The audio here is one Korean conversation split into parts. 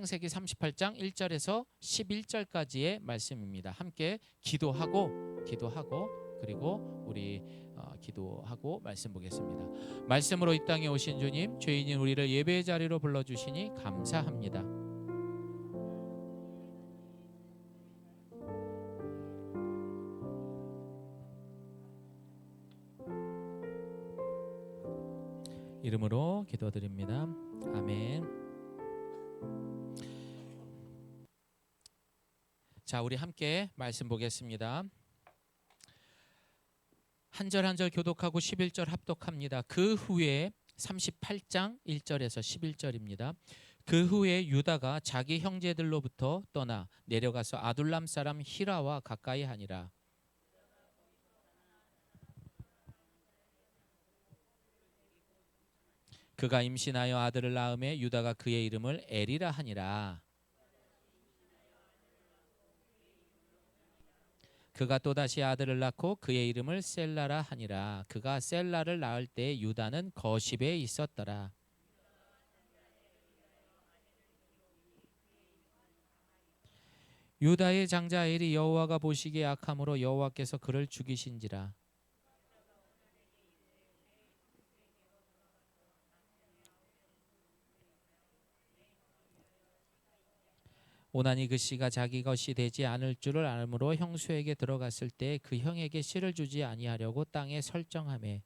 창세기 38장 1절에서 11절까지의 말씀입니다. 함께 기도하고 그리고 우리 기도하고 말씀 보겠습니다. 말씀으로 이 땅에 오신 주님, 죄인인 우리를 예배의 자리로 불러주시니 감사합니다. 이름으로 기도드립니다. 아멘. 자, 우리 함께 말씀 보겠습니다. 한 절 한 절 교독하고 11절 합독합니다. 그 후에 38장 1절에서 11절입니다. 그 후에 유다가 자기 형제들로부터 떠나 내려가서 아둘람 사람 히라와 가까이 하니라. 그가 임신하여 아들을 낳음에 유다가 그의 이름을 에리라 하니라. 그가 또다시 아들을 낳고 그의 이름을 셀라라 하니라. 그가 셀라를 낳을 때 유다는 거십에 있었더라. 유다의 장자 엘이 여호와가 보시기에 악함으로 여호와께서 그를 죽이신지라. 오나니 그 씨가 자기 것이 되지 않을 줄을 알므로 형수에게 들어갔을 때 그 형에게 씨를 주지 아니하려고 땅에 설정하매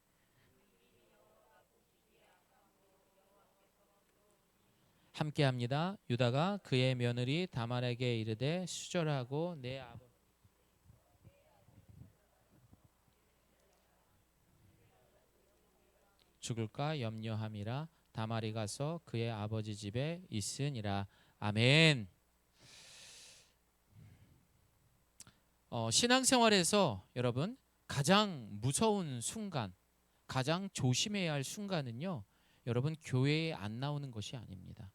함께합니다. 유다가 그의 며느리 다말에게 이르되 수절하고 내 아버지 죽을까 염려함이라. 다말이 가서 그의 아버지 집에 있으니라. 아멘. 신앙생활에서 여러분 가장 무서운 순간, 가장 조심해야 할 순간은요, 여러분 교회에 안 나오는 것이 아닙니다.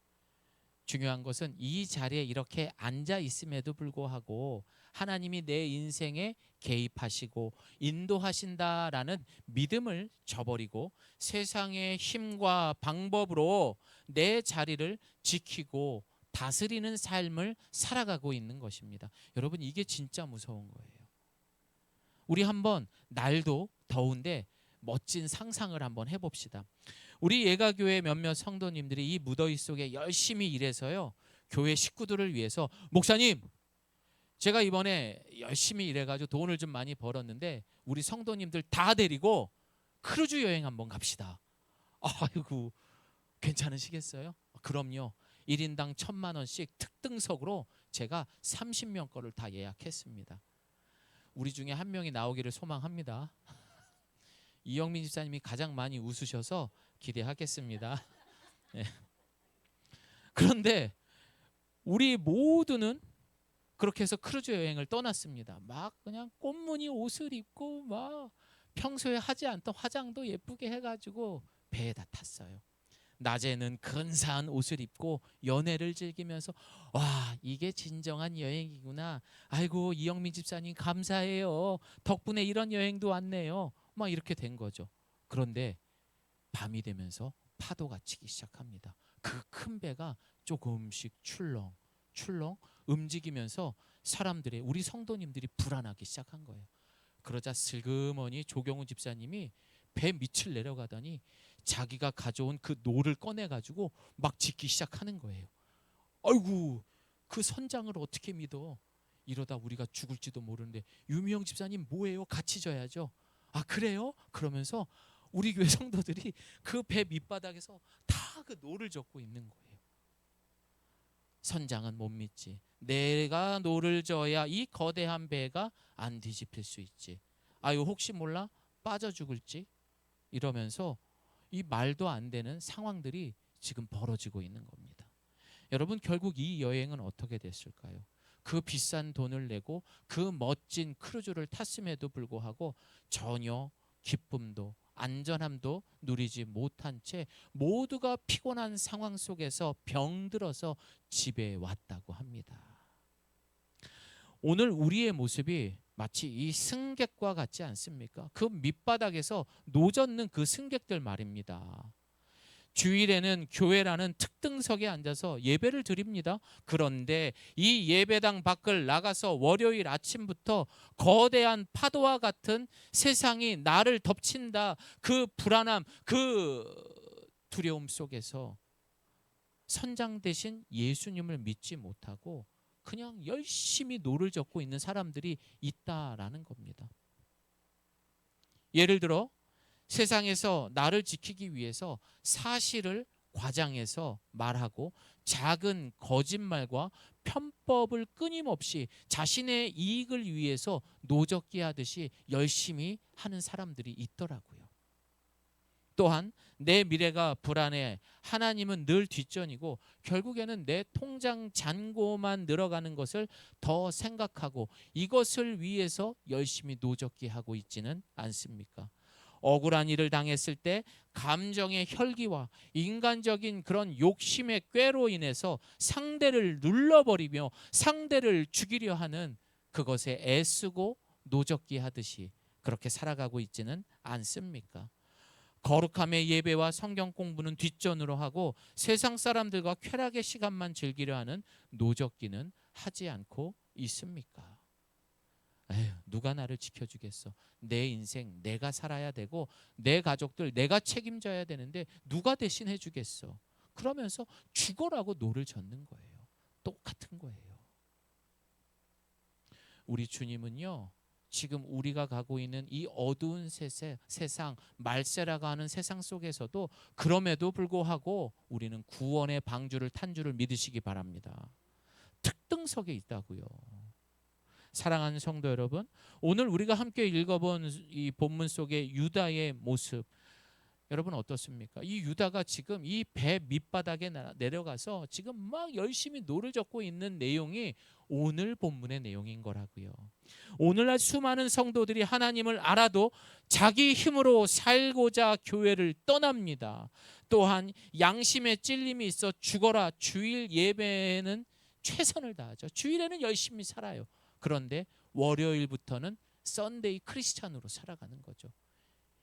중요한 것은 이 자리에 이렇게 앉아 있음에도 불구하고 하나님이 내 인생에 개입하시고 인도하신다라는 믿음을 저버리고 세상의 힘과 방법으로 내 자리를 지키고 다스리는 삶을 살아가고 있는 것입니다. 여러분, 이게 진짜 무서운 거예요. 우리 한번 날도 더운데 멋진 상상을 한번 해봅시다. 우리 예가교회 몇몇 성도님들이 이 무더위 속에 열심히 일해서요, 교회 식구들을 위해서 목사님, 제가 이번에 열심히 일해가지고 돈을 좀 많이 벌었는데 우리 성도님들 다 데리고 크루즈 여행 한번 갑시다. 아이고, 괜찮으시겠어요? 그럼요. 1인당 1,000만 원씩 특등석으로 제가 30명 거를 다 예약했습니다. 우리 중에 한 명이 나오기를 소망합니다. 이영민 집사님이 가장 많이 웃으셔서 기대하겠습니다. 네. 그런데 우리 모두는 그렇게 해서 크루즈 여행을 떠났습니다. 막 그냥 꽃무늬 옷을 입고 막 평소에 하지 않던 화장도 예쁘게 해가지고 배에 다 탔어요. 낮에는 근사한 옷을 입고 연애를 즐기면서 와, 이게 진정한 여행이구나. 아이고, 이영민 집사님 감사해요. 덕분에 이런 여행도 왔네요. 막 이렇게 된 거죠. 그런데 밤이 되면서 파도가 치기 시작합니다. 그 큰 배가 조금씩 출렁 움직이면서 사람들의, 우리 성도님들이 불안하기 시작한 거예요. 그러자 슬그머니 조경우 집사님이 배 밑을 내려가더니 자기가 가져온 그 노를 꺼내가지고 막 짓기 시작하는 거예요. 아이고, 그 선장을 어떻게 믿어? 이러다 우리가 죽을지도 모르는데. 유미영 집사님 뭐예요? 같이 져야죠. 아, 그래요? 그러면서 우리 교회 성도들이 그 배 밑바닥에서 다 그 노를 젓고 있는 거예요. 선장은 못 믿지. 내가 노를 져야 이 거대한 배가 안 뒤집힐 수 있지. 아유, 혹시 몰라? 빠져 죽을지? 이러면서 이 말도 안 되는 상황들이 지금 벌어지고 있는 겁니다. 여러분, 결국 이 여행은 어떻게 됐을까요? 그 비싼 돈을 내고 그 멋진 크루즈를 탔음에도 불구하고 전혀 기쁨도 안전함도 누리지 못한 채 모두가 피곤한 상황 속에서 병들어서 집에 왔다고 합니다. 오늘 우리의 모습이 마치 이 승객과 같지 않습니까? 그 밑바닥에서 노젓는 그 승객들 말입니다. 주일에는 교회라는 특등석에 앉아서 예배를 드립니다. 그런데 이 예배당 밖을 나가서 월요일 아침부터 거대한 파도와 같은 세상이 나를 덮친다. 그 불안함, 그 두려움 속에서 선장 대신 예수님을 믿지 못하고 그냥 열심히 노를 젓고 있는 사람들이 있다라는 겁니다. 예를 들어 세상에서 나를 지키기 위해서 사실을 과장해서 말하고 작은 거짓말과 편법을 끊임없이 자신의 이익을 위해서 노젓기 하듯이 열심히 하는 사람들이 있더라고요. 또한 내 미래가 불안해 하나님은 늘 뒷전이고 결국에는 내 통장 잔고만 늘어가는 것을 더 생각하고 이것을 위해서 열심히 노젓기 하고 있지는 않습니까? 억울한 일을 당했을 때 감정의 혈기와 인간적인 그런 욕심의 꾀로 인해서 상대를 눌러버리며 상대를 죽이려 하는 그것에 애쓰고 노젓기 하듯이 그렇게 살아가고 있지는 않습니까? 거룩함의 예배와 성경 공부는 뒷전으로 하고 세상 사람들과 쾌락의 시간만 즐기려 하는 노젓기는 하지 않고 있습니까? 에휴, 누가 나를 지켜주겠어? 내 인생 내가 살아야 되고 내 가족들 내가 책임져야 되는데 누가 대신해 주겠어? 그러면서 죽어라고 노를 젓는 거예요. 똑같은 거예요. 우리 주님은요, 지금 우리가 가고 있는 이 어두운 세상, 말세라고 하는 세상 속에서도 그럼에도 불구하고 우리는 구원의 방주를 탄주를 믿으시기 바랍니다. 특등석에 있다고요. 사랑하는 성도 여러분, 오늘 우리가 함께 읽어본 이 본문 속의 유다의 모습, 여러분 어떻습니까? 이 유다가 지금 이 배 밑바닥에 내려가서 지금 막 열심히 노를 젓고 있는 내용이 오늘 본문의 내용인 거라고요. 오늘날 수많은 성도들이 하나님을 알아도 자기 힘으로 살고자 교회를 떠납니다. 또한 양심의 찔림이 있어 죽어라 주일 예배에는 최선을 다하죠. 주일에는 열심히 살아요. 그런데 월요일부터는 썬데이 크리스찬으로 살아가는 거죠.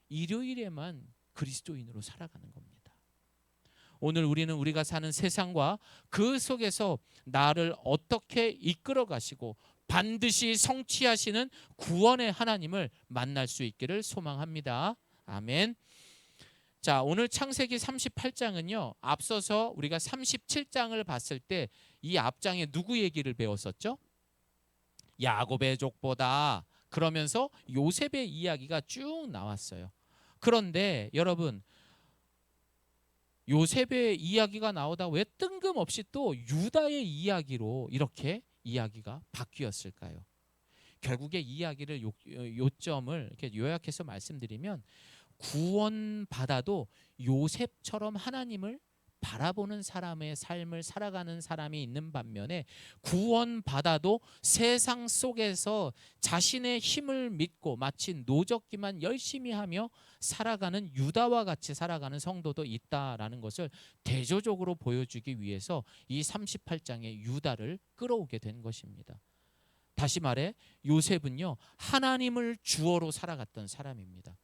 일요일에만 그리스도인으로 살아가는 겁니다. 오늘 우리는 우리가 사는 세상과 그 속에서 나를 어떻게 이끌어 가시고 반드시 성취하시는 구원의 하나님을 만날 수 있기를 소망합니다. 아멘. 자, 오늘 창세기 38장은요. 앞서서 우리가 37장을 봤을 때 이 앞장에 누구 얘기를 배웠었죠? 야곱의 족보다 그러면서 요셉의 이야기가 쭉 나왔어요. 그런데 여러분, 요셉의 이야기가 나오다 왜 뜬금없이 또 유다의 이야기로 이렇게 이야기가 바뀌었을까요? 결국에 이야기를 요점을 이렇게 요약해서 말씀드리면 구원받아도 요셉처럼 하나님을 바라보는 사람의 삶을 살아가는 사람이 있는 반면에 구원받아도 세상 속에서 자신의 힘을 믿고 마치 노젓기만 열심히 하며 살아가는 유다와 같이 살아가는 성도도 있다라는 것을 대조적으로 보여주기 위해서 이 38장의 유다를 끌어오게 된 것입니다. 다시 말해 요셉은요, 하나님을 주어로 살아갔던 사람입니다.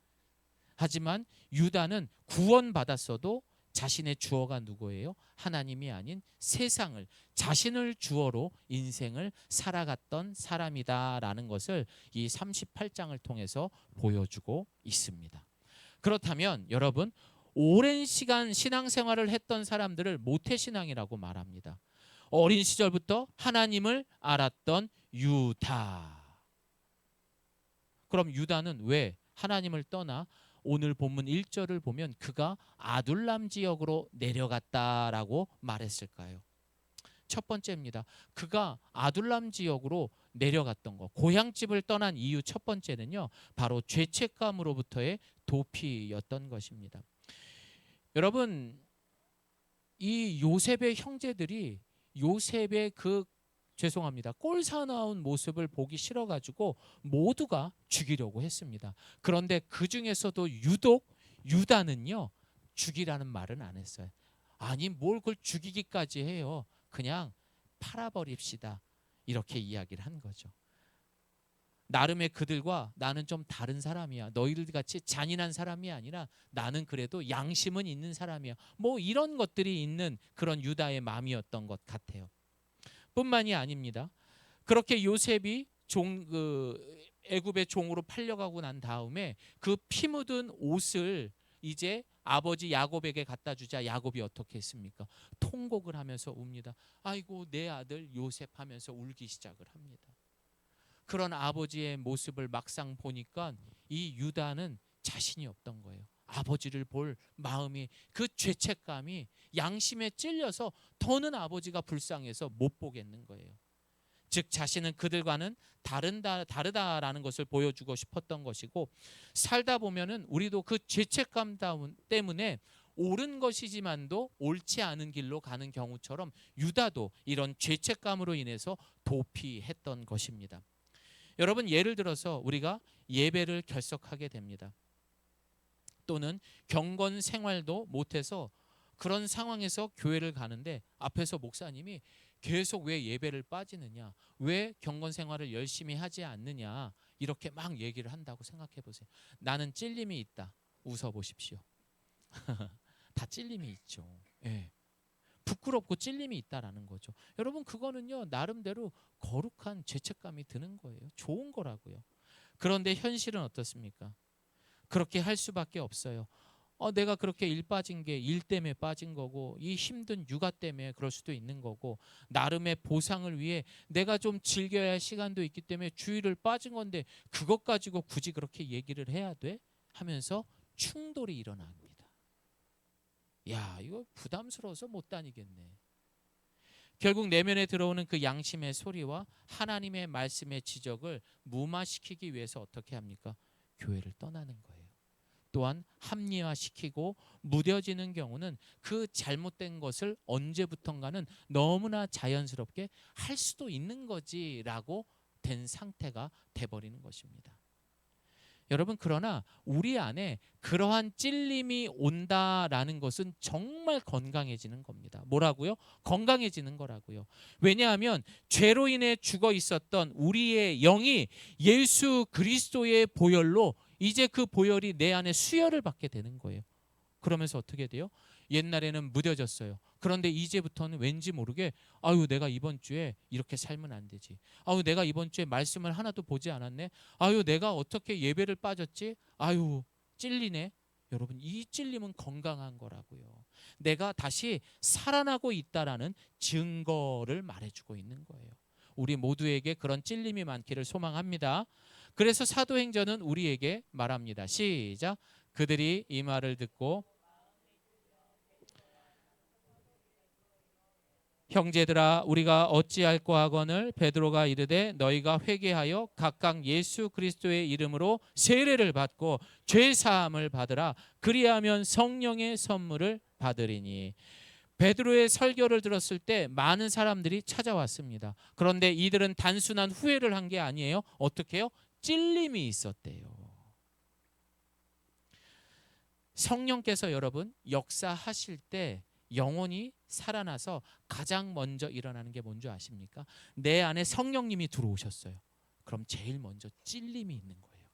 하지만 유다는 구원받았어도 자신의 주어가 누구예요? 하나님이 아닌 세상을, 자신을 주어로 인생을 살아갔던 사람이다라는 것을 이 38장을 통해서 보여주고 있습니다. 그렇다면 여러분, 오랜 시간 신앙생활을 했던 사람들을 모태신앙이라고 말합니다. 어린 시절부터 하나님을 알았던 유다. 그럼 유다는 왜 하나님을 떠나 오늘 본문 1절을 보면 그가 아둘람 지역으로 내려갔다라고 말했을까요? 첫 번째입니다. 그가 아둘람 지역으로 내려갔던 것, 고향집을 떠난 이유 첫 번째는요, 바로 죄책감으로부터의 도피였던 것입니다. 여러분, 이 요셉의 형제들이 요셉의 죄송합니다. 꼴사나운 모습을 보기 싫어가지고 모두가 죽이려고 했습니다. 그런데 그 중에서도 유독 유다는요, 죽이라는 말은 안 했어요. 아니 뭘 그걸 죽이기까지 해요. 그냥 팔아버립시다. 이렇게 이야기를 한 거죠. 나름의 그들과 나는 좀 다른 사람이야. 너희들 같이 잔인한 사람이 아니라 나는 그래도 양심은 있는 사람이야. 뭐 이런 것들이 있는 그런 유다의 마음이었던 것 같아요. 뿐만이 아닙니다. 그렇게 요셉이 애굽의 종으로 팔려가고 난 다음에 그 피 묻은 옷을 이제 아버지 야곱에게 갖다 주자 야곱이 어떻게 했습니까? 통곡을 하면서 웁니다. 아이고 내 아들 요셉 하면서 울기 시작을 합니다. 그런 아버지의 모습을 막상 보니까 이 유다는 자신이 없던 거예요. 아버지를 볼 마음이, 그 죄책감이 양심에 찔려서 더는 아버지가 불쌍해서 못 보겠는 거예요. 즉 자신은 그들과는 다르다라는 것을 보여주고 싶었던 것이고, 살다 보면은 우리도 그 죄책감 때문에 옳은 것이지만도 옳지 않은 길로 가는 경우처럼 유다도 이런 죄책감으로 인해서 도피했던 것입니다. 여러분, 예를 들어서 우리가 예배를 결석하게 됩니다. 또는 경건 생활도 못해서 그런 상황에서 교회를 가는데 앞에서 목사님이 계속 왜 예배를 빠지느냐, 왜 경건 생활을 열심히 하지 않느냐, 이렇게 막 얘기를 한다고 생각해 보세요. 나는 찔림이 있다. 웃어 보십시오. 다 찔림이 있죠. 예. 부끄럽고 찔림이 있다라는 거죠. 여러분, 그거는요 나름대로 거룩한 죄책감이 드는 거예요. 좋은 거라고요. 그런데 현실은 어떻습니까? 그렇게 할 수밖에 없어요. 내가 그렇게 일 빠진 게 일 때문에 빠진 거고, 이 힘든 육아 때문에 그럴 수도 있는 거고, 나름의 보상을 위해 내가 좀 즐겨야 할 시간도 있기 때문에 주일을 빠진 건데 그것 가지고 굳이 그렇게 얘기를 해야 돼? 하면서 충돌이 일어납니다. 야, 이거 부담스러워서 못 다니겠네. 결국 내면에 들어오는 그 양심의 소리와 하나님의 말씀의 지적을 무마시키기 위해서 어떻게 합니까? 교회를 떠나는 거예요. 또한 합리화시키고 무뎌지는 경우는 그 잘못된 것을 언제부턴가는 너무나 자연스럽게 할 수도 있는 거지라고 된 상태가 돼버리는 것입니다. 여러분, 그러나 우리 안에 그러한 찔림이 온다라는 것은 정말 건강해지는 겁니다. 뭐라고요? 건강해지는 거라고요. 왜냐하면 죄로 인해 죽어 있었던 우리의 영이 예수 그리스도의 보혈로 이제 그 보혈이 내 안에 수혈을 받게 되는 거예요. 그러면서 어떻게 돼요? 옛날에는 무뎌졌어요. 그런데 이제부터는 왠지 모르게 아유, 내가 이번 주에 이렇게 살면 안 되지. 아유, 내가 이번 주에 말씀을 하나도 보지 않았네. 아유, 내가 어떻게 예배를 빠졌지? 아유, 찔리네. 여러분, 이 찔림은 건강한 거라고요. 내가 다시 살아나고 있다라는 증거를 말해주고 있는 거예요. 우리 모두에게 그런 찔림이 많기를 소망합니다. 그래서 사도행전은 우리에게 말합니다. 시작. 그들이 이 말을 듣고 형제들아 우리가 어찌할꼬 하거늘 베드로가 이르되 너희가 회개하여 각각 예수 그리스도의 이름으로 세례를 받고 죄 사함을 받으라. 그리하면 성령의 선물을 받으리니. 베드로의 설교를 들었을 때 많은 사람들이 찾아왔습니다. 그런데 이들은 단순한 후회를 한 게 아니에요. 어떻게 해요? 찔림이 있었대요. 성령께서 여러분 역사하실 때 영혼이 살아나서 가장 먼저 일어나는 게 뭔지 아십니까? 내 안에 성령님이 들어오셨어요. 그럼 제일 먼저 찔림이 있는 거예요.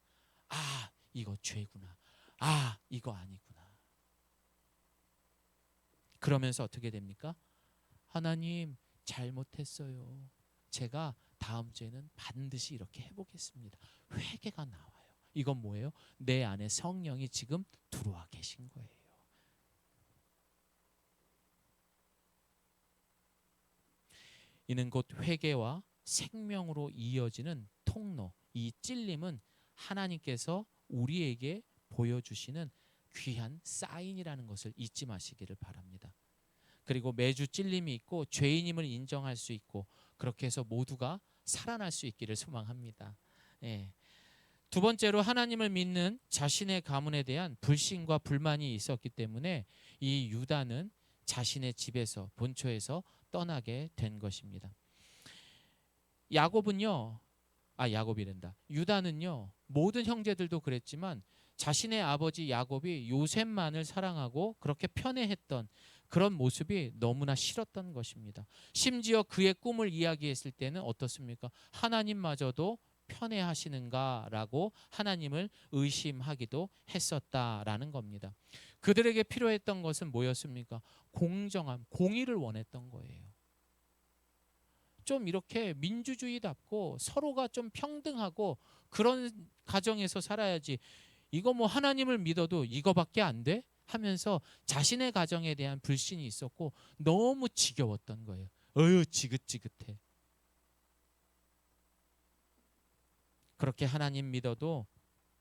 아, 이거 죄구나. 아, 이거 아니구나. 그러면서 어떻게 됩니까? 하나님, 잘못했어요. 제가 다음 주에는 반드시 이렇게 해보겠습니다. 회개가 나와요. 이건 뭐예요? 내 안에 성령이 지금 들어와 계신 거예요. 이는 곧 회개와 생명으로 이어지는 통로, 이 찔림은 하나님께서 우리에게 보여주시는 귀한 사인이라는 것을 잊지 마시기를 바랍니다. 그리고 매주 찔림이 있고 죄인임을 인정할 수 있고 그렇게 해서 모두가 살아날 수 있기를 소망합니다. 예. 두 번째로 하나님을 믿는 자신의 가문에 대한 불신과 불만이 있었기 때문에 이 유다는 자신의 집에서 본초에서 떠나게 된 것입니다. 야곱이란다. 유다는요, 모든 형제들도 그랬지만 자신의 아버지 야곱이 요셉만을 사랑하고 그렇게 편애했던 그런 모습이 너무나 싫었던 것입니다. 심지어 그의 꿈을 이야기했을 때는 어떻습니까? 하나님마저도 편애하시는가라고 하나님을 의심하기도 했었다라는 겁니다. 그들에게 필요했던 것은 뭐였습니까? 공정함, 공의를 원했던 거예요. 좀 이렇게 민주주의답고 서로가 좀 평등하고 그런 가정에서 살아야지. 이거 뭐 하나님을 믿어도 이거밖에 안 돼? 하면서 자신의 가정에 대한 불신이 있었고 너무 지겨웠던 거예요. 어휴 지긋지긋해. 그렇게 하나님 믿어도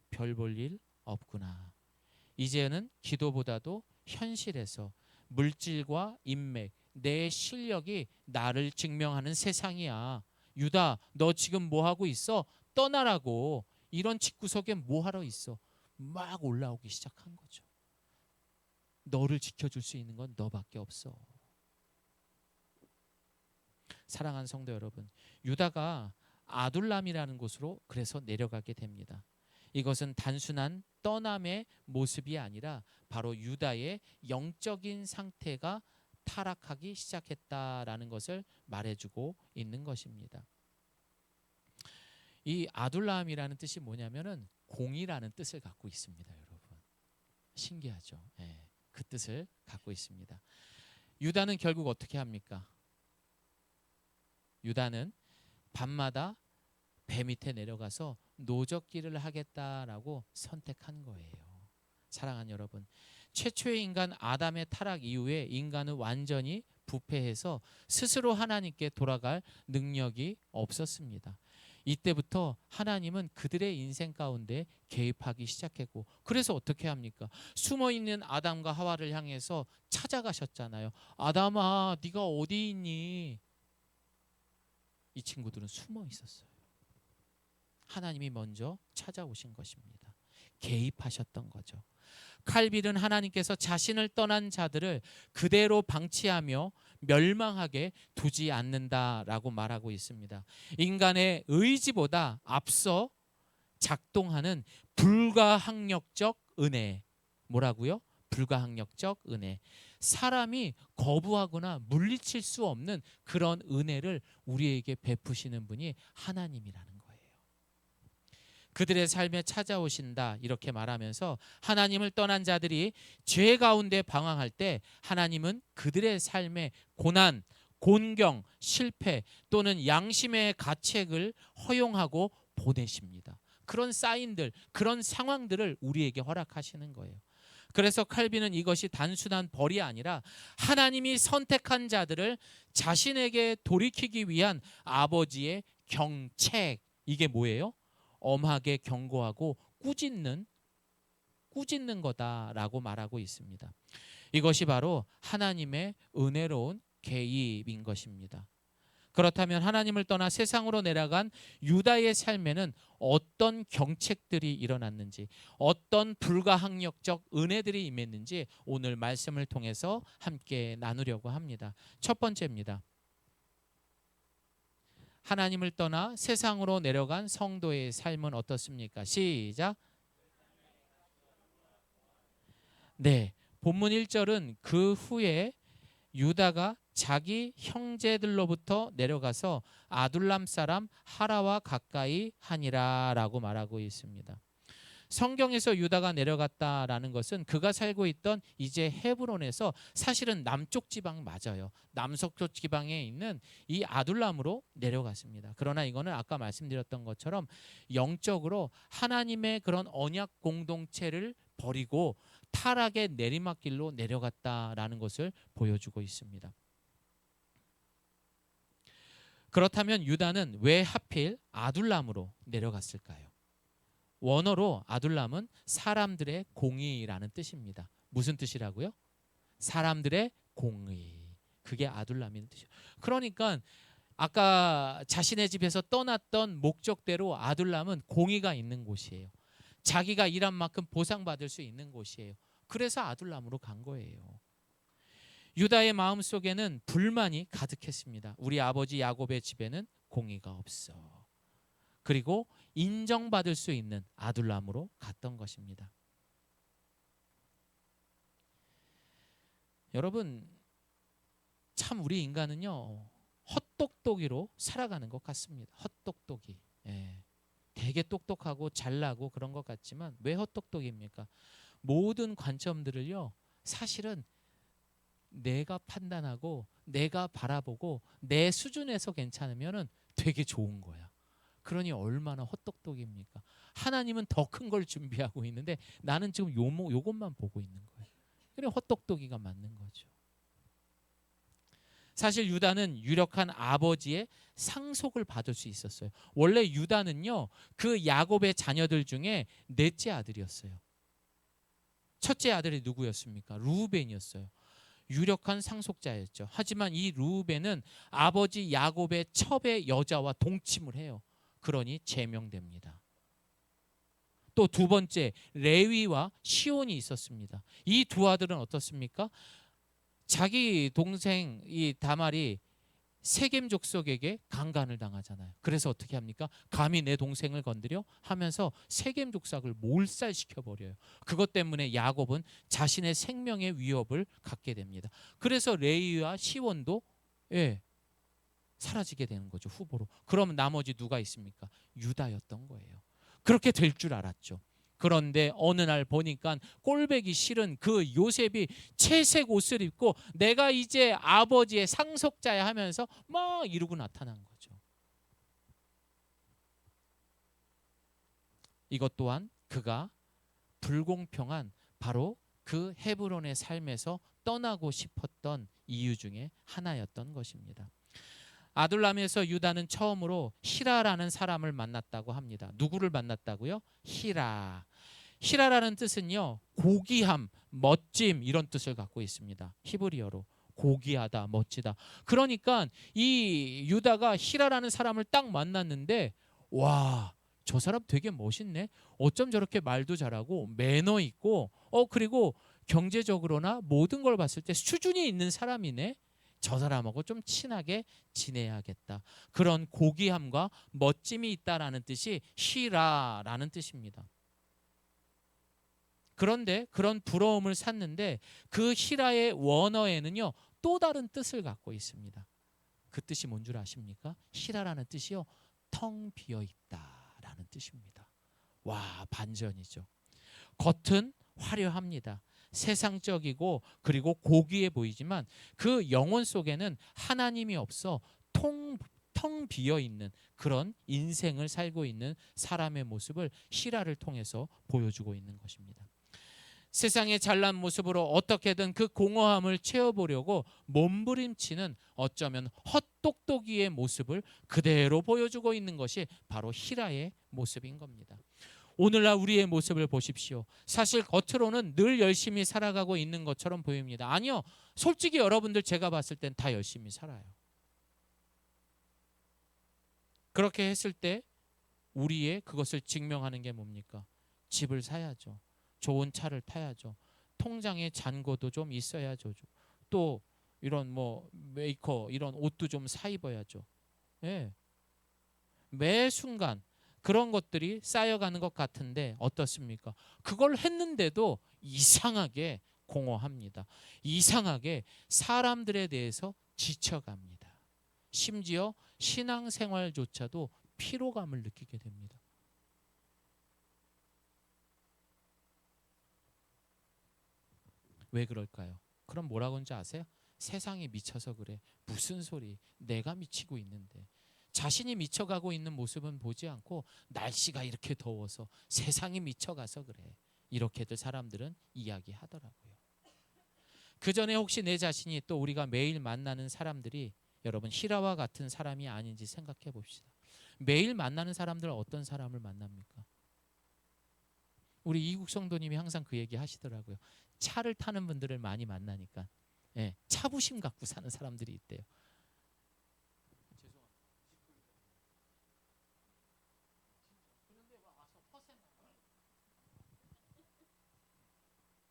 별 볼 일 없구나. 이제는 기도보다도 현실에서 물질과 인맥, 내 실력이 나를 증명하는 세상이야. 유다, 너 지금 뭐 하고 있어? 떠나라고. 이런 집구석에 뭐 하러 있어? 막 올라오기 시작한 거죠. 너를 지켜줄 수 있는 건 너밖에 없어. 사랑하는 성도 여러분, 유다가 아둘람이라는 곳으로 그래서 내려가게 됩니다. 이것은 단순한 떠남의 모습이 아니라 바로 유다의 영적인 상태가 타락하기 시작했다라는 것을 말해주고 있는 것입니다. 이 아둘람이라는 뜻이 뭐냐면은 공이라는 뜻을 갖고 있습니다, 여러분. 신기하죠? 예, 그 뜻을 갖고 있습니다. 유다는 결국 어떻게 합니까? 유다는 밤마다 배 밑에 내려가서 노적기를 하겠다라고 선택한 거예요. 사랑하는 여러분, 최초의 인간 아담의 타락 이후에 인간은 완전히 부패해서 스스로 하나님께 돌아갈 능력이 없었습니다. 이때부터 하나님은 그들의 인생 가운데 개입하기 시작했고, 그래서 어떻게 합니까? 숨어있는 아담과 하와를 향해서 찾아가셨잖아요. 아담아, 네가 어디 있니? 이 친구들은 숨어 있었어요. 하나님이 먼저 찾아오신 것입니다. 개입하셨던 거죠. 칼빌은 하나님께서 자신을 떠난 자들을 그대로 방치하며 멸망하게 두지 않는다라고 말하고 있습니다. 인간의 의지보다 앞서 작동하는 불가항력적 은혜. 뭐라고요? 불가항력적 은혜. 사람이 거부하거나 물리칠 수 없는 그런 은혜를 우리에게 베푸시는 분이 하나님이라는 거예요. 그들의 삶에 찾아오신다 이렇게 말하면서 하나님을 떠난 자들이 죄 가운데 방황할 때 하나님은 그들의 삶에 고난, 곤경, 실패 또는 양심의 가책을 허용하고 보내십니다. 그런 사인들, 그런 상황들을 우리에게 허락하시는 거예요. 그래서 칼빈은 이것이 단순한 벌이 아니라 하나님이 선택한 자들을 자신에게 돌이키기 위한 아버지의 경책. 이게 뭐예요? 엄하게 경고하고 꾸짖는 거다라고 말하고 있습니다. 이것이 바로 하나님의 은혜로운 개입인 것입니다. 그렇다면 하나님을 떠나 세상으로 내려간 유다의 삶에는 어떤 경책들이 일어났는지, 어떤 불가항력적 은혜들이 임했는지 오늘 말씀을 통해서 함께 나누려고 합니다. 첫 번째입니다. 하나님을 떠나 세상으로 내려간 성도의 삶은 어떻습니까? 시작. 네, 본문 1절은 그 후에 유다가 자기 형제들로부터 내려가서 아둘람 사람 하라와 가까이 하니라라고 말하고 있습니다. 성경에서 유다가 내려갔다라는 것은 그가 살고 있던 이제 헤브론에서 사실은 남쪽 지방 맞아요. 남서쪽 지방에 있는 이 아둘람으로 내려갔습니다. 그러나 이거는 아까 말씀드렸던 것처럼 영적으로 하나님의 그런 언약 공동체를 버리고 타락의 내리막길로 내려갔다라는 것을 보여주고 있습니다. 그렇다면 유다는 왜 하필 아둘람으로 내려갔을까요? 원어로 아둘람은 사람들의 공의라는 뜻입니다. 무슨 뜻이라고요? 사람들의 공의. 그게 아둘람이라는 뜻이에요. 그러니까 아까 자신의 집에서 떠났던 목적대로 아둘람은 공의가 있는 곳이에요. 자기가 일한 만큼 보상받을 수 있는 곳이에요. 그래서 아둘람으로 간 거예요. 유다의 마음속에는 불만이 가득했습니다. 우리 아버지 야곱의 집에는 공의가 없어. 그리고 인정받을 수 있는 아둘람으로 갔던 것입니다. 여러분, 참 우리 인간은요 헛똑똑이로 살아가는 것 같습니다. 헛똑똑이. 예. 되게 똑똑하고 잘나고 그런 것 같지만 왜 헛똑똑입니까? 모든 관점들을요, 사실은 내가 판단하고 내가 바라보고 내 수준에서 괜찮으면은 되게 좋은 거야. 그러니 얼마나 헛똑똑입니까? 하나님은 더 큰 걸 준비하고 있는데 나는 지금 요것만 보고 있는 거예요. 그래 헛똑똑이가 맞는 거죠. 사실 유다는 유력한 아버지의 상속을 받을 수 있었어요. 원래 유다는요, 그 야곱의 자녀들 중에 넷째 아들이었어요. 첫째 아들이 누구였습니까? 루벤이었어요. 유력한 상속자였죠. 하지만 이 루벤은 아버지 야곱의 첩의 여자와 동침을 해요. 그러니 제명됩니다. 또 두 번째 레위와 시온이 있었습니다. 이 두 아들은 어떻습니까? 자기 동생 이 다말이 세겜 족속에게 강간을 당하잖아요. 그래서 어떻게 합니까? 감히 내 동생을 건드려 하면서 세겜 족속을 몰살시켜 버려요. 그것 때문에 야곱은 자신의 생명의 위협을 갖게 됩니다. 그래서 레위와 시온도 사라지게 되는 거죠, 후보로. 그럼 나머지 누가 있습니까? 유다였던 거예요. 그렇게 될 줄 알았죠. 그런데 어느 날 보니까 꼴배기 싫은 그 요셉이 채색 옷을 입고 내가 이제 아버지의 상속자야 하면서 막 이러고 나타난 거죠. 이것 또한 그가 불공평한 바로 그 헤브론의 삶에서 떠나고 싶었던 이유 중에 하나였던 것입니다. 아둘람에서 유다는 처음으로 히라라는 사람을 만났다고 합니다. 누구를 만났다고요? 히라. 히라라는 뜻은요, 고귀함, 멋짐 이런 뜻을 갖고 있습니다. 히브리어로 고귀하다, 멋지다. 그러니까 이 유다가 히라라는 사람을 딱 만났는데 와, 저 사람 되게 멋있네. 어쩜 저렇게 말도 잘하고 매너 있고 그리고 경제적으로나 모든 걸 봤을 때 수준이 있는 사람이네. 저 사람하고 좀 친하게 지내야겠다. 그런 고귀함과 멋짐이 있다라는 뜻이 히라라는 뜻입니다. 그런데 그런 부러움을 샀는데 그 히라의 원어에는요, 또 다른 뜻을 갖고 있습니다. 그 뜻이 뭔 줄 아십니까? 히라라는 뜻이요, 텅 비어 있다라는 뜻입니다. 와, 반전이죠. 겉은 화려합니다. 세상적이고 그리고 고귀해 보이지만 그 영혼 속에는 하나님이 없어 텅 비어 있는 그런 인생을 살고 있는 사람의 모습을 히라를 통해서 보여주고 있는 것입니다. 세상의 잘난 모습으로 어떻게든 그 공허함을 채워보려고 몸부림치는 어쩌면 헛똑똑이의 모습을 그대로 보여주고 있는 것이 바로 히라의 모습인 겁니다. 오늘날 우리의 모습을 보십시오. 사실 겉으로는 늘 열심히 살아가고 있는 것처럼 보입니다. 아니요, 솔직히 여러분들 제가 봤을 땐 다 열심히 살아요. 그렇게 했을 때 우리의 그것을 증명하는 게 뭡니까? 집을 사야죠. 좋은 차를 타야죠. 통장에 잔고도 좀 있어야죠. 또 이런 뭐 메이커 이런 옷도 좀 사 입어야죠. 예. 매 순간 그런 것들이 쌓여가는 것 같은데 어떻습니까? 그걸 했는데도 이상하게 공허합니다. 이상하게 사람들에 대해서 지쳐갑니다. 심지어 신앙생활조차도 피로감을 느끼게 됩니다. 왜 그럴까요? 그럼 뭐라고 하는지 아세요? 세상이 미쳐서 그래. 무슨 소리? 내가 미치고 있는데. 자신이 미쳐가고 있는 모습은 보지 않고 날씨가 이렇게 더워서 세상이 미쳐가서 그래. 이렇게들 사람들은 이야기하더라고요. 그 전에 혹시 내 자신이 또 우리가 매일 만나는 사람들이 여러분 히라와 같은 사람이 아닌지 생각해 봅시다. 매일 만나는 사람들은 어떤 사람을 만납니까? 우리 이국 성도님이 항상 그 얘기 하시더라고요. 차를 타는 분들을 많이 만나니까 차부심 갖고 사는 사람들이 있대요.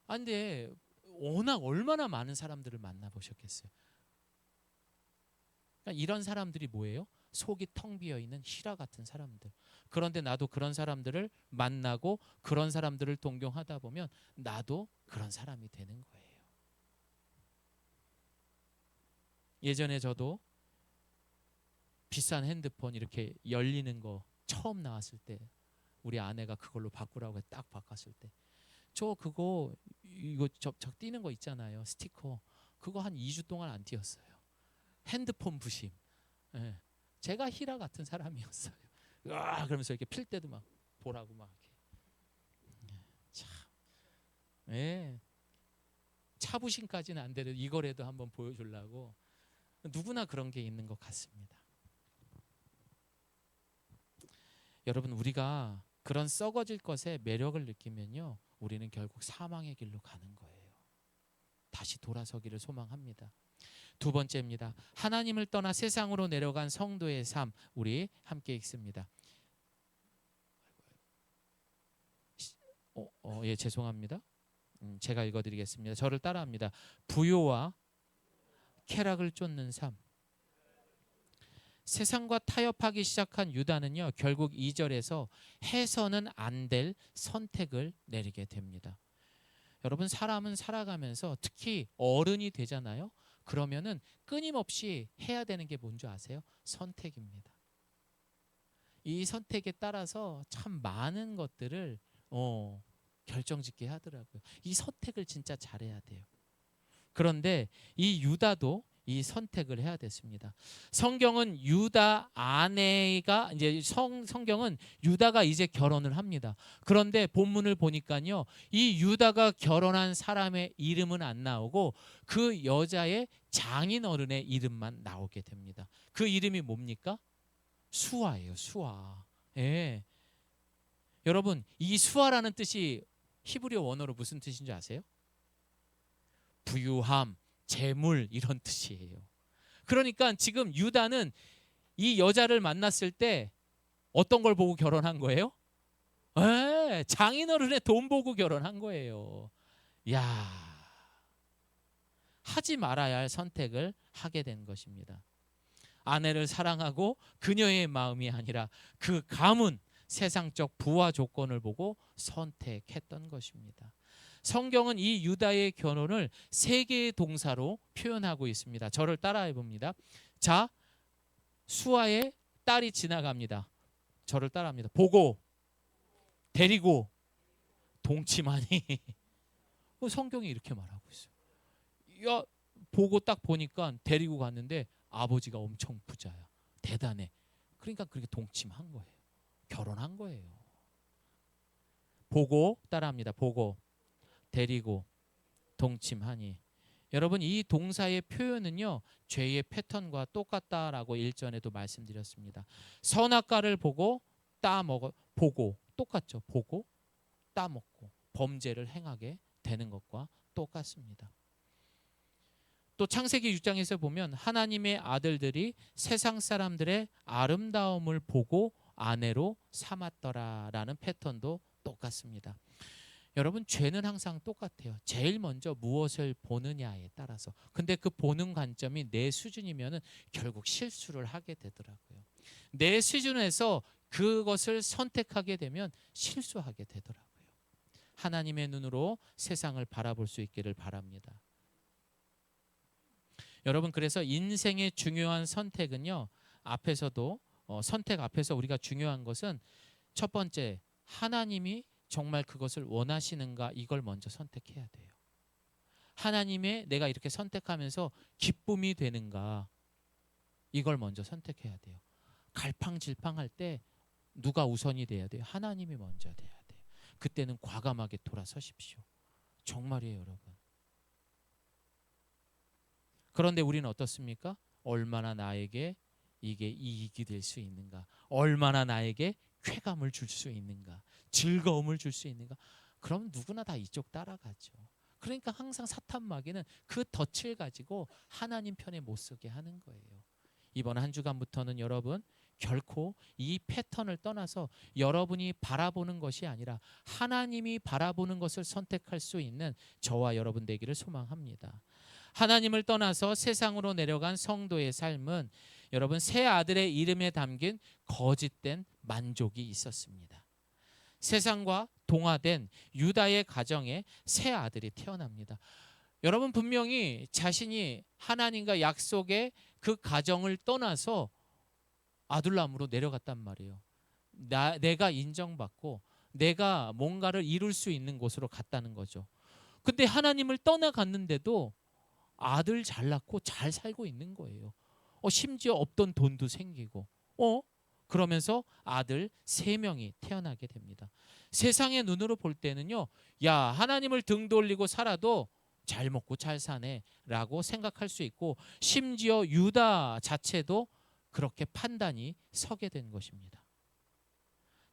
근데 워낙 얼마나 많은 사람들을 만나보셨겠어요. 그러니까 이런 사람들이 뭐예요? 속이 텅 비어 있는 히라 같은 사람들. 그런데 나도 그런 사람들을 만나고 그런 사람들을 동경하다 보면 나도 그런 사람이 되는 거예요. 예전에 저도 비싼 핸드폰 이렇게 열리는 거 처음 나왔을 때 우리 아내가 그걸로 바꾸라고 딱 바꿨을 때 저 그거 이거 저 띄는 거 있잖아요. 스티커. 그거 한 2주 동안 안 띄었어요. 핸드폰 부심. 예. 제가 히라 같은 사람이었어요. 으아 그러면서 이렇게 필 때도 막 보라고 막 이렇게. 참. 예. 차부심까지는 안 되려도 이거라도 한번 보여주려고 누구나 그런 게 있는 것 같습니다. 여러분 우리가 그런 썩어질 것에 매력을 느끼면요 우리는 결국 사망의 길로 가는 거예요. 다시 돌아서기를 소망합니다. 두 번째입니다. 하나님을 떠나 세상으로 내려간 성도의 삶. 우리 함께 읽습니다. 예, 죄송합니다. 제가 읽어드리겠습니다. 저를 따라합니다. 부요와 쾌락을 쫓는 삶. 세상과 타협하기 시작한 유다는요 결국 2절에서 해서는 안 될 선택을 내리게 됩니다. 여러분 사람은 살아가면서 특히 어른이 되잖아요. 그러면은 끊임없이 해야 되는 게 뭔지 아세요? 선택입니다. 이 선택에 따라서 참 많은 것들을 결정짓게 하더라고요. 이 선택을 진짜 잘해야 돼요. 그런데 이 유다도 이 선택을 해야 됐습니다. 성경은 유다 아내가 이제 성경은 유다가 이제 결혼을 합니다. 그런데 본문을 보니까요, 이 유다가 결혼한 사람의 이름은 안 나오고 그 여자의 장인어른의 이름만 나오게 됩니다. 그 이름이 뭡니까? 수아예요. 수아. 예. 여러분, 이 수아라는 뜻이 히브리어 원어로 무슨 뜻인 줄 아세요? 부유함, 재물 이런 뜻이에요. 그러니까 지금 유다는 이 여자를 만났을 때 어떤 걸 보고 결혼한 거예요? 장인어른의 돈 보고 결혼한 거예요. 야, 하지 말아야 할 선택을 하게 된 것입니다. 아내를 사랑하고 그녀의 마음이 아니라 그 가문, 세상적 부와 조건을 보고 선택했던 것입니다. 성경은 이 유다의 결혼을 세 개의 동사로 표현하고 있습니다. 저를 따라해 봅니다. 자, 수아의 딸이 지나갑니다. 저를 따라합니다. 보고, 데리고, 동침하니. 성경이 이렇게 말하고 있어요. 야, 보고 딱 보니까 데리고 갔는데 아버지가 엄청 부자야. 대단해. 그러니까 그렇게 동침한 거예요. 결혼한 거예요. 보고, 따라합니다. 보고, 데리고, 동침하니. 여러분 이 동사의 표현은요 죄의 패턴과 똑같다라고 일전에도 말씀드렸습니다. 선악과를 보고 따먹어 보고 똑같죠. 보고 따먹고 범죄를 행하게 되는 것과 똑같습니다. 또 창세기 6장에서 보면 하나님의 아들들이 세상 사람들의 아름다움을 보고 아내로 삼았더라라는 패턴도 똑같습니다. 여러분 죄는 항상 똑같아요. 제일 먼저 무엇을 보느냐에 따라서. 근데 그 보는 관점이 내 수준이면은 결국 실수를 하게 되더라고요. 내 수준에서 그것을 선택하게 되면 실수하게 되더라고요. 하나님의 눈으로 세상을 바라볼 수 있기를 바랍니다. 여러분 그래서 인생의 중요한 선택은요. 앞에서도 선택 앞에서 우리가 중요한 것은 첫 번째 하나님이 정말 그것을 원하시는가 이걸 먼저 선택해야 돼요. 하나님의 내가 이렇게 선택하면서 기쁨이 되는가 이걸 먼저 선택해야 돼요. 갈팡질팡할 때 누가 우선이 돼야 돼요? 하나님이 먼저 돼야 돼요. 그때는 과감하게 돌아서십시오. 정말이에요 여러분. 그런데 우리는 어떻습니까? 얼마나 나에게 이게 이익이 될 수 있는가, 얼마나 나에게 쾌감을 줄 수 있는가, 즐거움을 줄 수 있는가. 그럼 누구나 다 이쪽 따라가죠. 그러니까 항상 사탄 마귀는 그 덫을 가지고 하나님 편에 못 서게 하는 거예요. 이번 한 주간부터는 여러분 결코 이 패턴을 떠나서 여러분이 바라보는 것이 아니라 하나님이 바라보는 것을 선택할 수 있는 저와 여러분 되기를 소망합니다. 하나님을 떠나서 세상으로 내려간 성도의 삶은 여러분 새 아들의 이름에 담긴 거짓된 만족이 있었습니다. 세상과 동화된 유다의 가정에 새 아들이 태어납니다. 여러분 분명히 자신이 하나님과 약속의 그 가정을 떠나서 아둘람으로 내려갔단 말이에요. 내가 인정받고 내가 뭔가를 이룰 수 있는 곳으로 갔다는 거죠. 근데 하나님을 떠나갔는데도 아들 잘 낳고 잘 살고 있는 거예요. 심지어 없던 돈도 생기고 그러면서 아들 3명이 태어나게 됩니다. 세상의 눈으로 볼 때는요, 야, 하나님을 등 돌리고 살아도 잘 먹고 잘 사네 라고 생각할 수 있고, 심지어 유다 자체도 그렇게 판단이 서게 된 것입니다.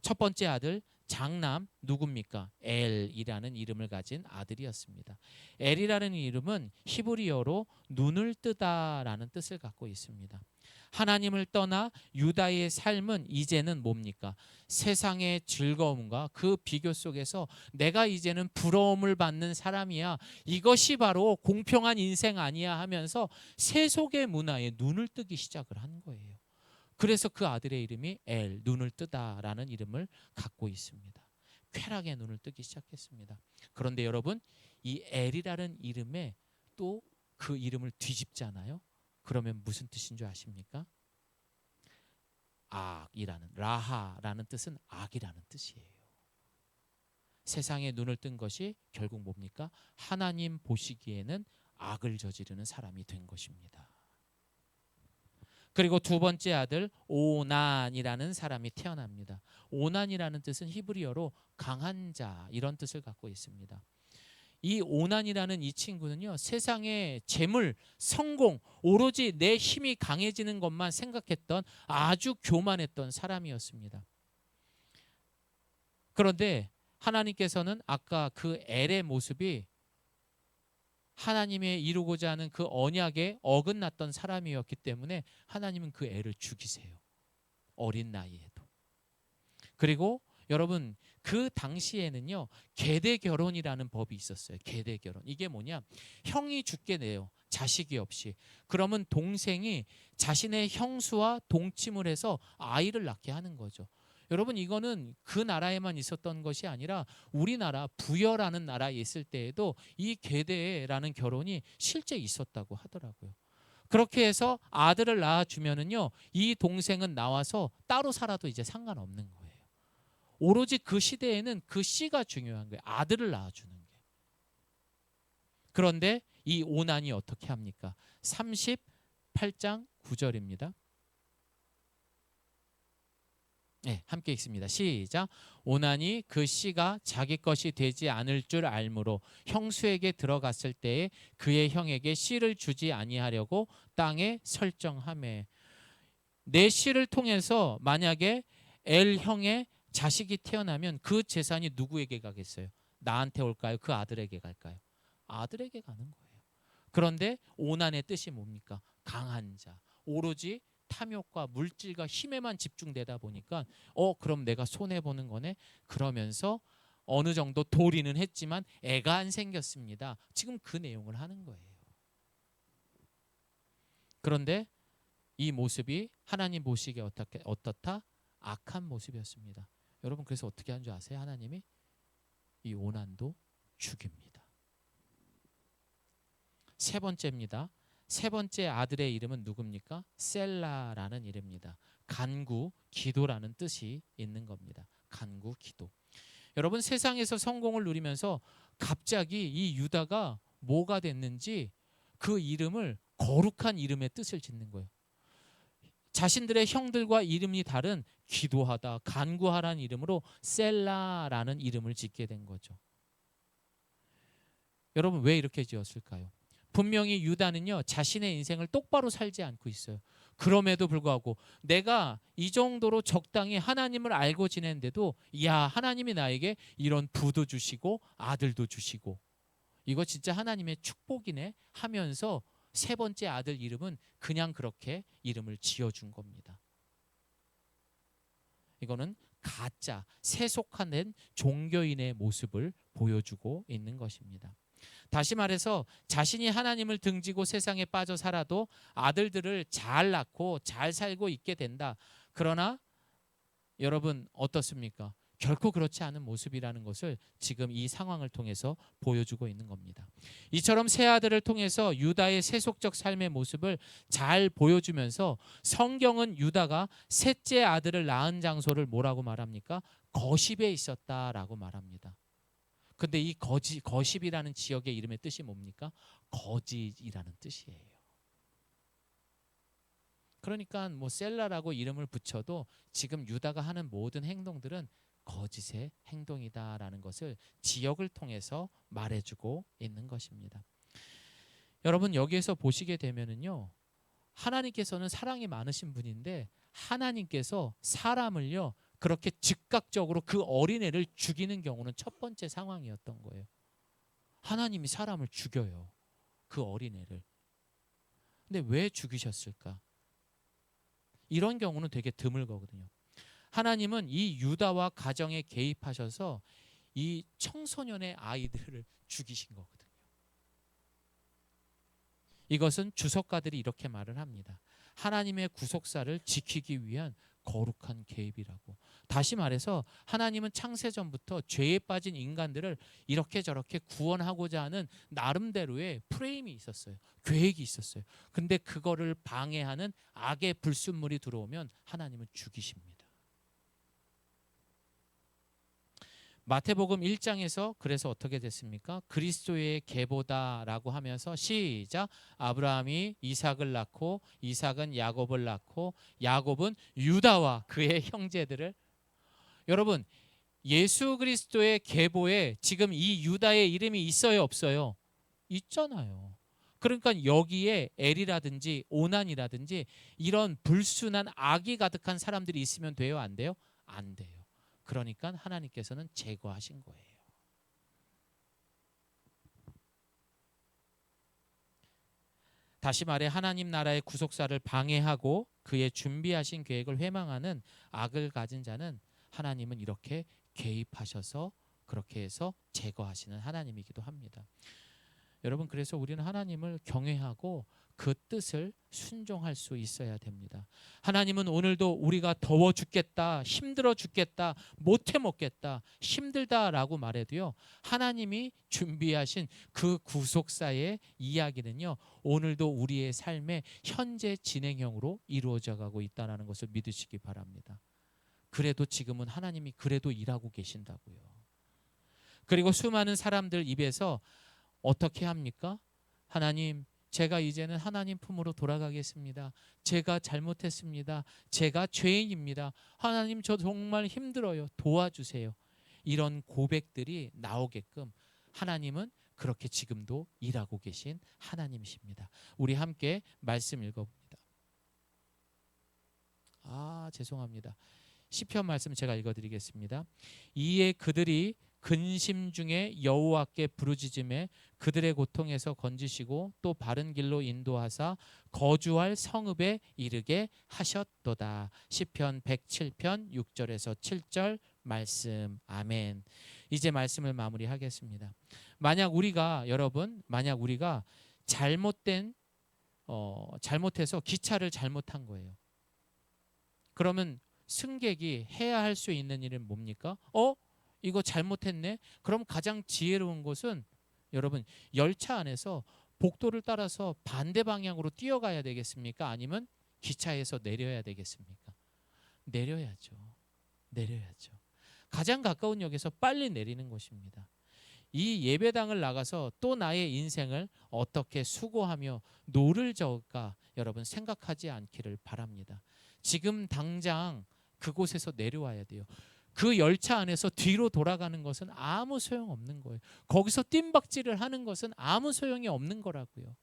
첫 번째 아들 장남 누굽니까? 엘이라는 이름을 가진 아들이었습니다. 엘이라는 이름은 히브리어로 눈을 뜨다라는 뜻을 갖고 있습니다. 하나님을 떠나 유다의 삶은 이제는 뭡니까? 세상의 즐거움과 그 비교 속에서 내가 이제는 부러움을 받는 사람이야, 이것이 바로 공평한 인생 아니야 하면서 세속의 문화에 눈을 뜨기 시작을 한 거예요. 그래서 그 아들의 이름이 엘, 눈을 뜨다라는 이름을 갖고 있습니다. 쾌락의 눈을 뜨기 시작했습니다. 그런데 여러분, 이 엘이라는 이름에 또 그 이름을 뒤집잖아요. 그러면 무슨 뜻인 줄 아십니까? 악이라는, 라하라는 뜻은 악이라는 뜻이에요. 세상에 눈을 뜬 것이 결국 뭡니까? 하나님 보시기에는 악을 저지르는 사람이 된 것입니다. 그리고 두 번째 아들 오난이라는 사람이 태어납니다. 오난이라는 뜻은 히브리어로 강한 자, 이런 뜻을 갖고 있습니다. 이 오난이라는 이 친구는요, 세상의 재물, 성공, 오로지 내 힘이 강해지는 것만 생각했던 아주 교만했던 사람이었습니다. 그런데 하나님께서는 아까 그 엘의 모습이 하나님의 이루고자 하는 그 언약에 어긋났던 사람이었기 때문에 하나님은 그 애를 죽이세요. 어린 나이에도. 그리고 여러분, 그 당시에는요, 계대 결혼이라는 법이 있었어요. 계대 결혼. 이게 뭐냐? 형이 죽게 돼요, 자식이 없이. 그러면 동생이 자신의 형수와 동침을 해서 아이를 낳게 하는 거죠. 여러분, 이거는 그 나라에만 있었던 것이 아니라 우리나라 부여라는 나라에 있을 때에도 이 계대라는 결혼이 실제 있었다고 하더라고요. 그렇게 해서 아들을 낳아주면은요, 이 동생은 나와서 따로 살아도 이제 상관없는 거예요. 오로지 그 시대에는 그 씨가 중요한 거예요. 아들을 낳아주는 게. 그런데 이 오난이 어떻게 합니까? 38장 9절입니다. 네, 함께 읽습니다. 시작. 오난이 그 씨가 자기 것이 되지 않을 줄 알므로 형수에게 들어갔을 때에 그의 형에게 씨를 주지 아니하려고 땅에 설정하매. 내 씨를 통해서 만약에 엘 형의 자식이 태어나면 그 재산이 누구에게 가겠어요? 나한테 올까요? 그 아들에게 갈까요? 아들에게 가는 거예요. 그런데 오난의 뜻이 뭡니까? 강한 자, 오로지 탐욕과 물질과 힘에만 집중되다 보니까 그럼 내가 손해보는 거네? 그러면서 어느 정도 도리는 했지만 애가 안 생겼습니다. 지금 그 내용을 하는 거예요. 그런데 이 모습이 하나님 보시기에 어떻다? 악한 모습이었습니다. 여러분, 그래서 어떻게 한 줄 아세요? 하나님이 이 오난도 죽입니다. 세 번째입니다. 세 번째 아들의 이름은 누굽니까? 셀라라는 이름입니다. 간구, 기도라는 뜻이 있는 겁니다. 간구, 기도. 여러분, 세상에서 성공을 누리면서 갑자기 이 유다가 뭐가 됐는지 그 이름을 거룩한 이름의 뜻을 짓는 거예요. 자신들의 형들과 이름이 다른 기도하다, 간구하라는 이름으로 셀라라는 이름을 짓게 된 거죠. 여러분, 왜 이렇게 지었을까요? 분명히 유다는요, 자신의 인생을 똑바로 살지 않고 있어요. 그럼에도 불구하고 내가 이 정도로 적당히 하나님을 알고 지냈는데도, 야, 하나님이 나에게 이런 부도 주시고 아들도 주시고 이거 진짜 하나님의 축복이네 하면서 세 번째 아들 이름은 그냥 그렇게 이름을 지어준 겁니다. 이거는 가짜 세속화된 종교인의 모습을 보여주고 있는 것입니다. 다시 말해서 자신이 하나님을 등지고 세상에 빠져 살아도 아들들을 잘 낳고 잘 살고 있게 된다. 그러나 여러분, 어떻습니까? 결코 그렇지 않은 모습이라는 것을 지금 이 상황을 통해서 보여주고 있는 겁니다. 이처럼 세 아들을 통해서 유다의 세속적 삶의 모습을 잘 보여주면서 성경은 유다가 셋째 아들을 낳은 장소를 뭐라고 말합니까? 거십에 있었다라고 말합니다. 근데 이 거십이라는 지역의 이름의 뜻이 뭡니까? 거짓이라는 뜻이에요. 그러니까 뭐 셀라라고 이름을 붙여도 지금 유다가 하는 모든 행동들은 거짓의 행동이다라는 것을 지역을 통해서 말해주고 있는 것입니다. 여러분 여기에서 보시게 되면은요, 하나님께서는 사랑이 많으신 분인데 하나님께서 사람을요 그렇게 즉각적으로 그 어린애를 죽이는 경우는 첫 번째 상황이었던 거예요. 하나님이 사람을 죽여요, 그 어린애를. 근데 왜 죽이셨을까? 이런 경우는 되게 드물거든요. 하나님은 이 유다와 가정에 개입하셔서 이 청소년의 아이들을 죽이신 거거든요. 이것은 주석가들이 이렇게 말을 합니다. 하나님의 구속사를 지키기 위한 거룩한 개입이라고. 다시 말해서 하나님은 창세전부터 죄에 빠진 인간들을 이렇게 저렇게 구원하고자 하는 나름대로의 프레임이 있었어요. 계획이 있었어요. 근데 그거를 방해하는 악의 불순물이 들어오면 하나님은 죽이십니다. 마태복음 1장에서 그래서 어떻게 됐습니까? 그리스도의 계보다라고 하면서 시작, 아브라함이 이삭을 낳고 이삭은 야곱을 낳고 야곱은 유다와 그의 형제들을. 여러분 예수 그리스도의 계보에 지금 이 유다의 이름이 있어요 없어요? 있잖아요. 그러니까 여기에 엘이라든지 오난이라든지 이런 불순한 악이 가득한 사람들이 있으면 돼요 안 돼요? 안 돼요. 그러니까 하나님께서는 제거하신 거예요. 다시 말해 하나님 나라의 구속사를 방해하고 그의 준비하신 계획을 회망하는 악을 가진 자는 하나님은 이렇게 개입하셔서 그렇게 해서 제거하시는 하나님이기도 합니다. 여러분 그래서 우리는 하나님을 경외하고 그 뜻을 순종할 수 있어야 됩니다. 하나님은 오늘도 우리가 더워 죽겠다, 힘들어 죽겠다, 못해 먹겠다, 힘들다라고 말해도요, 하나님이 준비하신 그 구속사의 이야기는요, 오늘도 우리의 삶의 현재 진행형으로 이루어져 가고 있다는 것을 믿으시기 바랍니다. 그래도 지금은 하나님이 그래도 일하고 계신다고요. 그리고 수많은 사람들 입에서 어떻게 합니까? 하나님, 제가 이제는 하나님 품으로 돌아가겠습니다. 제가 잘못했습니다. 제가 죄인입니다. 하나님, 저 정말 힘들어요. 도와주세요. 이런 고백들이 나오게끔 하나님은 그렇게 지금도 일하고 계신 하나님이십니다. 우리 함께 말씀 읽어봅니다. 죄송합니다. 시편 말씀 제가 읽어드리겠습니다. 이에 그들이 근심 중에 여호와께 부르짖음에 그들의 고통에서 건지시고 또 바른 길로 인도하사 거주할 성읍에 이르게 하셨도다. 시편 107편 6절에서 7절 말씀. 아멘. 이제 말씀을 마무리하겠습니다. 만약 우리가 잘못해서 기차를 잘못한 거예요. 그러면 승객이 해야 할 수 있는 일은 뭡니까? 이거 잘못했네. 그럼 가장 지혜로운 것은 여러분 열차 안에서 복도를 따라서 반대 방향으로 뛰어가야 되겠습니까? 아니면 기차에서 내려야 되겠습니까? 내려야죠. 가장 가까운 역에서 빨리 내리는 것입니다. 이 예배당을 나가서 또 나의 인생을 어떻게 수고하며 노를 저을까 여러분 생각하지 않기를 바랍니다. 지금 당장 그곳에서 내려와야 돼요. 그 열차 안에서 뒤로 돌아가는 것은 아무 소용없는 거예요. 거기서 뜀박질을 하는 것은 아무 소용이 없는 거라고요.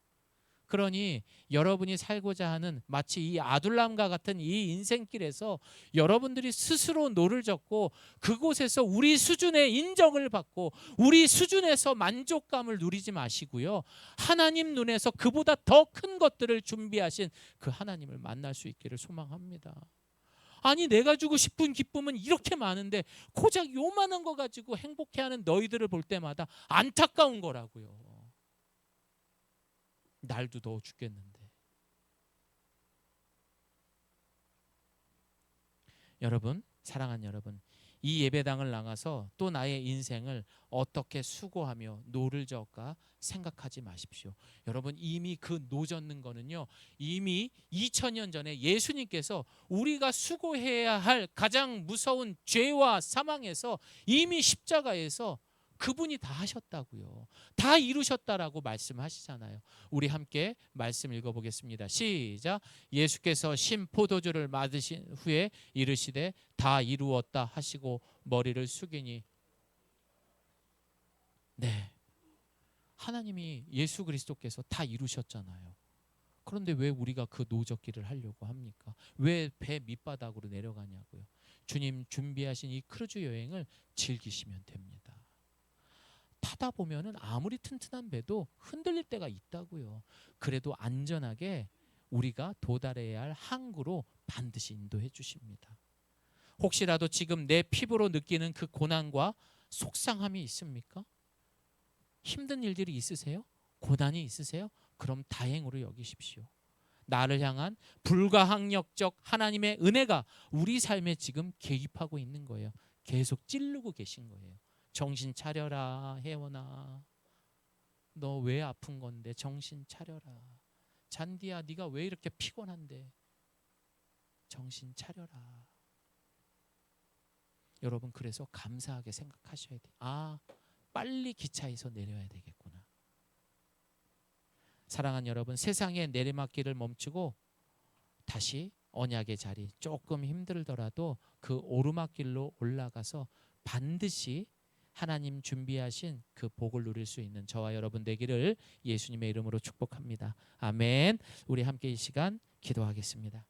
그러니 여러분이 살고자 하는 마치 이 아둘람과 같은 이 인생길에서 여러분들이 스스로 노를 젓고 그곳에서 우리 수준의 인정을 받고 우리 수준에서 만족감을 누리지 마시고요. 하나님 눈에서 그보다 더 큰 것들을 준비하신 그 하나님을 만날 수 있기를 소망합니다. 아니 내가 주고 싶은 기쁨은 이렇게 많은데 고작 요만한 거 가지고 행복해하는 너희들을 볼 때마다 안타까운 거라고요. 날도 더워 죽겠는데. 여러분, 사랑하는 여러분, 이 예배당을 나가서 또 나의 인생을 어떻게 수고하며 노를 저을까 생각하지 마십시오. 여러분, 이미 그 노 젓는 거는요, 이미 2000년 전에 예수님께서 우리가 수고해야 할 가장 무서운 죄와 사망에서 이미 십자가에서 그분이 다 하셨다고요. 다 이루셨다라고 말씀하시잖아요. 우리 함께 말씀 읽어보겠습니다. 시작. 예수께서 신 포도주를 맞으신 후에 이르시되 다 이루었다 하시고 머리를 숙이니. 네, 하나님이 예수 그리스도께서 다 이루셨잖아요. 그런데 왜 우리가 그 노젓기를 하려고 합니까? 왜 배 밑바닥으로 내려가냐고요. 주님 준비하신 이 크루즈 여행을 즐기시면 됩니다. 타다 보면은 아무리 튼튼한 배도 흔들릴 때가 있다고요. 그래도 안전하게 우리가 도달해야 할 항구로 반드시 인도해 주십니다. 혹시라도 지금 내 피부로 느끼는 그 고난과 속상함이 있습니까? 힘든 일들이 있으세요? 고난이 있으세요? 그럼 다행으로 여기십시오. 나를 향한 불가항력적 하나님의 은혜가 우리 삶에 지금 개입하고 있는 거예요. 계속 찌르고 계신 거예요. 정신 차려라, 혜원아. 너 왜 아픈 건데? 정신 차려라. 잔디야, 네가 왜 이렇게 피곤한데? 정신 차려라. 여러분, 그래서 감사하게 생각하셔야 돼요. 아, 빨리 기차에서 내려야 되겠구나. 사랑하는 여러분, 세상의 내리막길을 멈추고 다시 언약의 자리, 조금 힘들더라도 그 오르막길로 올라가서 반드시 하나님 준비하신 그 복을 누릴 수 있는 저와 여러분 되기를 예수님의 이름으로 축복합니다. 아멘. 우리 함께 이 시간 기도하겠습니다.